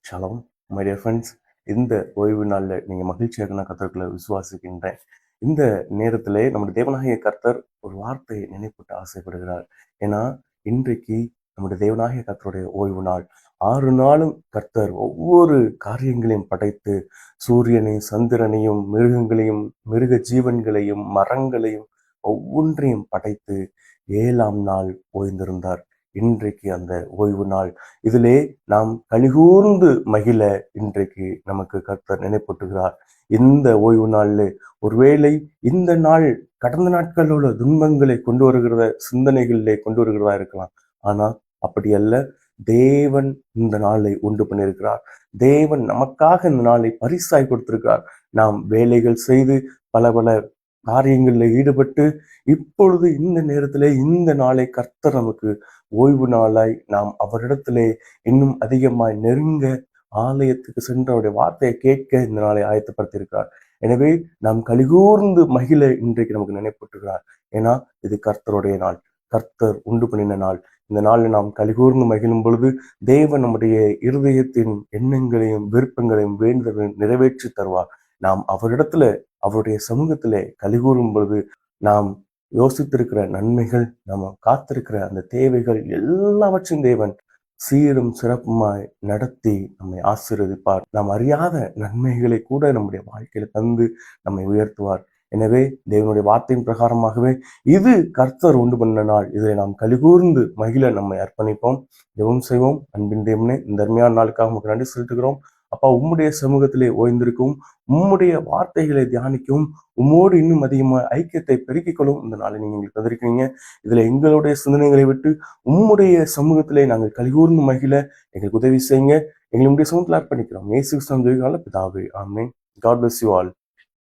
ஷாሎም my dear friends. இந்த ஓய்வு நாளில் நீங்கள் மகிழ்ச்சியாக நான் கர்த்தருக்குள்ள விசுவாசிக்கின்றேன். இந்த நேரத்திலே நம்முடைய தேவனாகிய கர்த்தர் ஒரு வார்த்தையை நினைப்பூட்ட ஆசைப்படுகிறார். ஏன்னா இன்றைக்கு நம்முடைய தேவனாகிய கர்த்தருடைய ஓய்வு நாள். 6 நாளும் கர்த்தர் ஒவ்வொரு காரியங்களையும் படைத்து சூரியனையும் சந்திரனையும் மிருகங்களையும் மிருக ஜீவன்களையும் மரங்களையும் ஒவ்வொன்றையும் படைத்து 7ஆம் நாள் ஓய்ந்திருந்தார். இன்றைக்கு அந்த ஓய்வு நாள். இதிலே நாம் கலிகூர்ந்து மகிழ இன்றைக்கு நமக்கு கர்த்தர் நினைப்பூட்டுகிறார். இந்த ஓய்வு நாளில் ஒருவேளை இந்த நாள் கடந்த நாட்களோட துன்பங்களை கொண்டு வருகிறத சிந்தனைகளிலே கொண்டு வருகிறதா இருக்கலாம். ஆனா அப்படி அல்ல. தேவன் இந்த நாளை உண்டு பண்ணியிருக்கிறார். தேவன் நமக்காக இந்த நாளை பரிசாய் கொடுத்திருக்கிறார். நாம் வேலைகள் செய்து பல பல காரியங்களில் ஈடுபட்டு இப்பொழுது இந்த நேரத்திலே இந்த நாளை கர்த்தர் நமக்கு ஓய்வு நாளாய் நாம் அவரிடத்திலே இன்னும் அதிகமாய் நெருங்க ஆலயத்துக்கு சென்று அவருடைய வார்த்தையை கேட்க இந்த நாளை ஆயத்தப்படுத்தியிருக்கிறார். எனவே நாம் கலிகூர்ந்து மகிழ இன்றைக்கு நமக்கு நினைப்பட்டுகிறார். ஏன்னா இது கர்த்தருடைய நாள், கர்த்தர் உண்டு பண்ணின நாள். இந்த நாளில் நாம் கலிகூர்ந்து மகிழும் பொழுது தேவன் நம்முடைய இருதயத்தின் எண்ணங்களையும் விருப்பங்களையும் வேண்டுதலையும் நிறைவேற்றி தருவார். நாம் அவரிடத்துல அவருடைய சமூகத்திலே கலிகூறும் பொழுது நாம் யோசித்திருக்கிற நன்மைகள், நம்ம காத்திருக்கிற அந்த தேவைகள் எல்லாவற்றையும் தேவன் சீரும் சிறப்புமாய் நடத்தி நம்மை ஆசீர்வதிப்பார். நாம் அறியாத நன்மைகளை கூட நம்முடைய வாழ்க்கையில தந்து நம்மை உயர்த்துவார். எனவே தேவனுடைய வார்த்தையின் பிரகாரமாகவே இது கர்த்தர் உண்டு பண்ண நாள். இதை நாம் கலிகூர்ந்து மகிழ நம்மை அர்ப்பணிப்போம், ஜெபம் செய்வோம். அன்பின் தேவனே, இந்த அருமையான நாளுக்காக உங்களுக்கு நன்றி செலுத்துகிறோம். அப்பா, உம்முடைய சமூகத்திலே ஓய்ந்திருக்கவும் உம்முடைய வார்த்தைகளை தியானிக்கவும் உம்மோடு இன்னும் அதிகமாக ஐக்கியத்தை பெருக்கிக் கொள்ளும் இந்த நாளை நீங்க எங்களுக்கு தந்திருக்கீங்க. இதுல எங்களுடைய சிந்தனைகளை விட்டு உம்முடைய சமூகத்திலே நாங்கள் கலிகூர்ந்து மகிழ எங்களுக்கு உதவி செய்யுங்க. எங்களுடைய சமூகத்தில் அர்ப்பணிக்கிறோம். இயேசு கிறிஸ்துவின் பிதாவே, ஆமென். God bless you all.